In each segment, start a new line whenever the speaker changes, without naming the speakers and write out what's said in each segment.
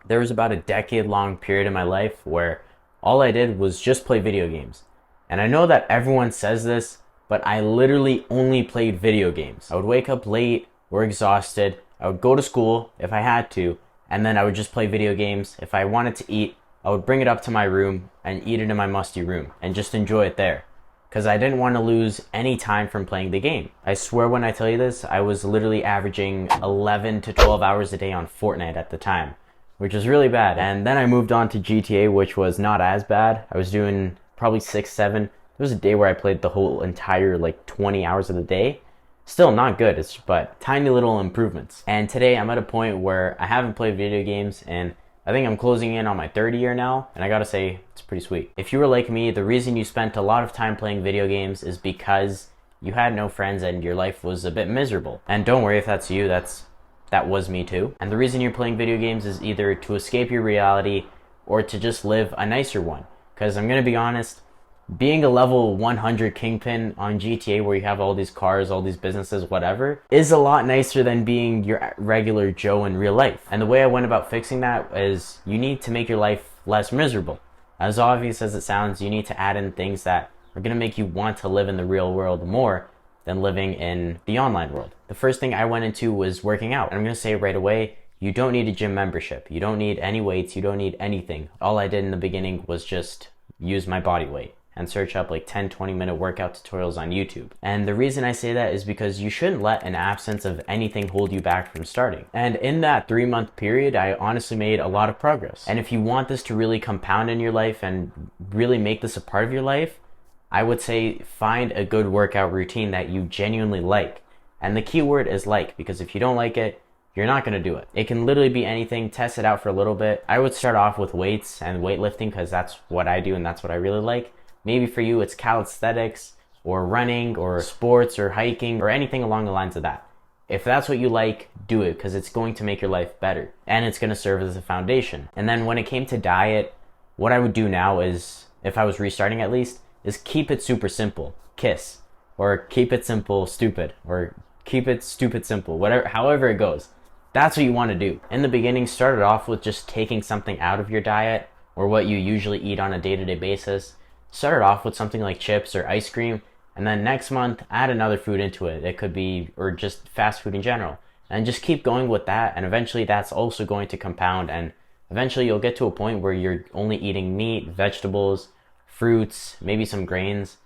There was about a decade-long period in my life where all I did was just play video games. And I know that everyone says this, but I literally only played video games. I would wake up late or exhausted. I would go to school if I had to, and then I would just play video games. If I wanted to eat, I would bring it up to my room and eat it in my musty room and just enjoy it there. Because I didn't want to lose any time from playing the game. I swear when I tell you this, I was literally averaging 11 to 12 hours a day on Fortnite at the time, which was really bad. And then I moved on to GTA, which was not as bad. I was doing probably 6, 7. There was a day where I played the whole entire 20 hours of the day. Still not good, but tiny little improvements. And today I'm at a point where I haven't played video games, and I think I'm closing in on my third year now, and I gotta say, it's pretty sweet. If you were like me, the reason you spent a lot of time playing video games is because you had no friends and your life was a bit miserable. And don't worry if that's you, that was me too. And the reason you're playing video games is either to escape your reality or to just live a nicer one. Because I'm gonna be honest, being a level 100 kingpin on GTA where you have all these cars, all these businesses, whatever, is a lot nicer than being your regular Joe in real life. And the way I went about fixing that is you need to make your life less miserable. As obvious as it sounds, you need to add in things that are going to make you want to live in the real world more than living in the online world. The first thing I went into was working out. And I'm going to say right away, you don't need a gym membership. You don't need any weights. You don't need anything. All I did in the beginning was just use my body weight and search up 10-20 minute workout tutorials on YouTube. And the reason I say that is because you shouldn't let an absence of anything hold you back from starting. And in that 3-month period, I honestly made a lot of progress. And if you want this to really compound in your life and really make this a part of your life, I would say find a good workout routine that you genuinely like. And the key word is like, because if you don't like it, you're not gonna do it. It can literally be anything. Test it out for a little bit. I would start off with weights and weightlifting because that's what I do and that's what I really like. Maybe for you, it's calisthenics or running or sports or hiking or anything along the lines of that. If that's what you like, do it because it's going to make your life better and it's going to serve as a foundation. And then when it came to diet, what I would do now is, if I was restarting at least, is keep it super simple. KISS. Or keep it simple, stupid. Or keep it stupid simple. Whatever, however it goes. That's what you want to do. In the beginning, start it off with just taking something out of your diet or what you usually eat on a day-to-day basis. Start it off with something like chips or ice cream, and then next month add another food into it. It could be, or just fast food in general, and just keep going with that, and eventually that's also going to compound, and eventually you'll get to a point where you're only eating meat, vegetables, fruits, maybe some grains,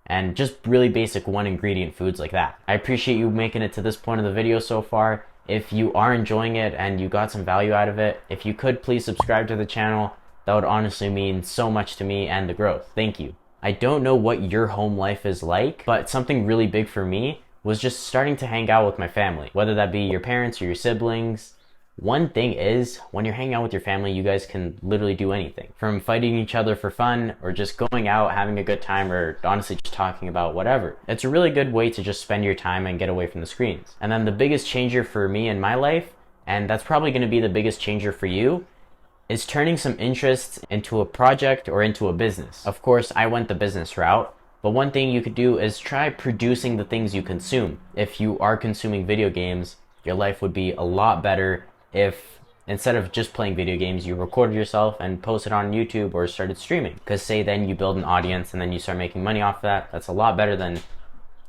and just really basic one ingredient foods like that. I appreciate you making it to this point of the video so far. If you are enjoying it and you got some value out of it, if you could please subscribe to the channel. That would honestly mean so much to me and the growth. Thank you. I don't know what your home life is like, but something really big for me was just starting to hang out with my family, whether that be your parents or your siblings. One thing is, when you're hanging out with your family, you guys can literally do anything. From fighting each other for fun, or just going out, having a good time, or honestly just talking about whatever. It's a really good way to just spend your time and get away from the screens. And then the biggest changer for me in my life, and that's probably going to be the biggest changer for you, is turning some interests into a project or into a business. Of course, I went the business route, but one thing you could do is try producing the things you consume. If you are consuming video games, your life would be a lot better if instead of just playing video games, you recorded yourself and posted on YouTube or started streaming. Because say then you build an audience and then you start making money off that. That's a lot better than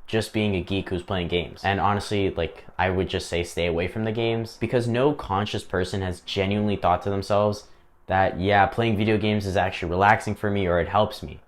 just being a geek who's playing games. And honestly, I would just say stay away from the games, because no conscious person has genuinely thought to themselves that, yeah, playing video games is actually relaxing for me or it helps me.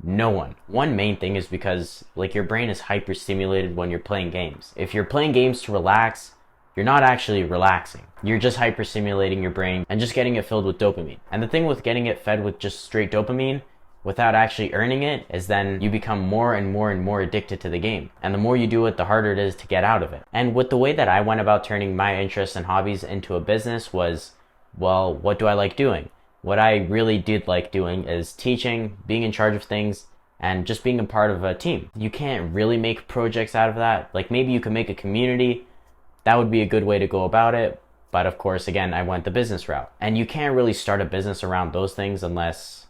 No one. One main thing is because your brain is hyper stimulated when you're playing games. If you're playing games to relax, you're not actually relaxing. You're just hyper stimulating your brain and just getting it filled with dopamine. And the thing with getting it fed with just straight dopamine without actually earning it is then you become more and more and more addicted to the game. And the more you do it, the harder it is to get out of it. And with the way that I went about turning my interests and hobbies into a business was, well, what do I like doing? What I really did like doing is teaching, being in charge of things, and just being a part of a team. You can't really make projects out of that. Maybe you can make a community. That would be a good way to go about it. But of course, again, I went the business route. And you can't really start a business around those things unless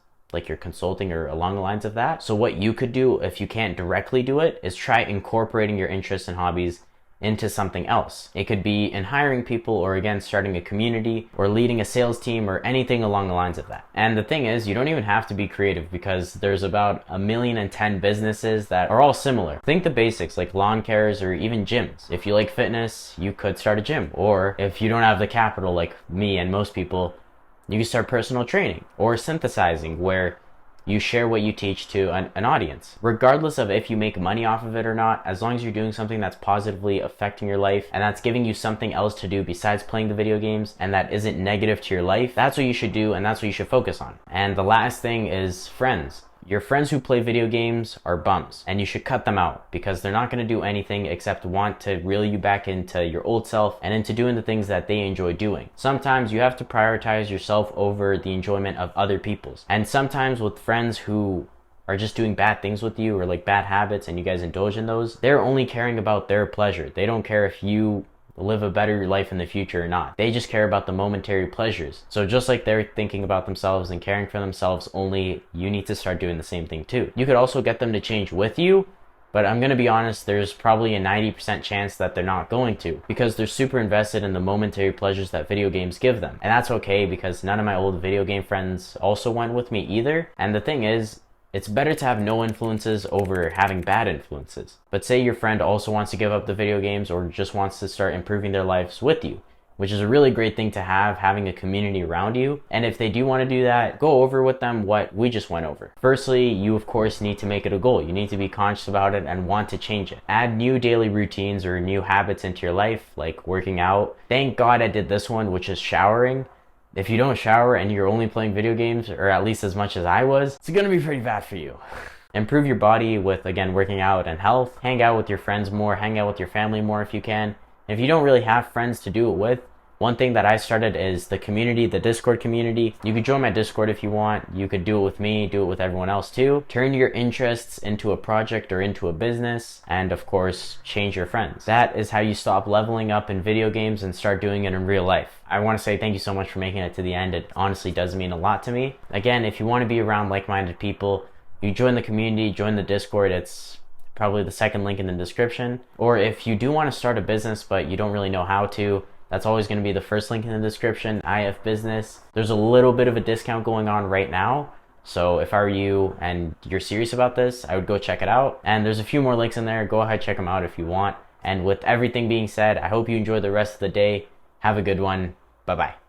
you're consulting or along the lines of that. So what you could do if you can't directly do it is try incorporating your interests and hobbies into something else. It could be in hiring people, or again, starting a community, or leading a sales team, or anything along the lines of that. And the thing is, you don't even have to be creative, because there's about 1,000,010 businesses that are all similar. Think the basics, like lawn cares or even gyms. If you like fitness, you could start a gym. Or if you don't have the capital like me and most people, you can start personal training or synthesizing, where you share what you teach to an audience. Regardless of if you make money off of it or not, as long as you're doing something that's positively affecting your life and that's giving you something else to do besides playing the video games, and that isn't negative to your life, that's what you should do, and that's what you should focus on. And the last thing is friends. Your friends who play video games are bums, and you should cut them out, because they're not going to do anything except want to reel you back into your old self and into doing the things that they enjoy doing. Sometimes you have to prioritize yourself over the enjoyment of other people's. And sometimes with friends who are just doing bad things with you, or like bad habits, and you guys indulge in those, they're only caring about their pleasure. They don't care if you live a better life in the future or not. They just care about the momentary pleasures. So just like they're thinking about themselves and caring for themselves only, you need to start doing the same thing too. You could also get them to change with you, but I'm gonna be honest, there's probably a 90% chance that they're not going to, because they're super invested in the momentary pleasures that video games give them. And that's okay, because none of my old video game friends also went with me either. And the thing is, it's better to have no influences over having bad influences. But say your friend also wants to give up the video games, or just wants to start improving their lives with you, which is a really great thing to have, having a community around you. And if they do want to do that, go over with them what we just went over. Firstly, you of course need to make it a goal. You need to be conscious about it and want to change it. Add new daily routines or new habits into your life, like working out. Thank God I did this one, which is showering. If you don't shower and you're only playing video games, or at least as much as I was, it's gonna be pretty bad for you. Improve your body with, again, working out and health. Hang out with your friends more, hang out with your family more if you can. And if you don't really have friends to do it with, one thing that I started is the community, the Discord community. You could join my Discord if you want. You could do it with me, do it with everyone else too. Turn your interests into a project or into a business, and of course, change your friends. That is how you stop leveling up in video games and start doing it in real life. I want to say thank you so much for making it to the end. It honestly does mean a lot to me. Again, if you want to be around like-minded people, you join the community, join the Discord. It's probably the second link in the description. Or if you do want to start a business but you don't really know how to, that's always going to be the first link in the description, IF Business. There's a little bit of a discount going on right now. So if I were you and you're serious about this, I would go check it out. And there's a few more links in there. Go ahead, check them out if you want. And with everything being said, I hope you enjoy the rest of the day. Have a good one. Bye-bye.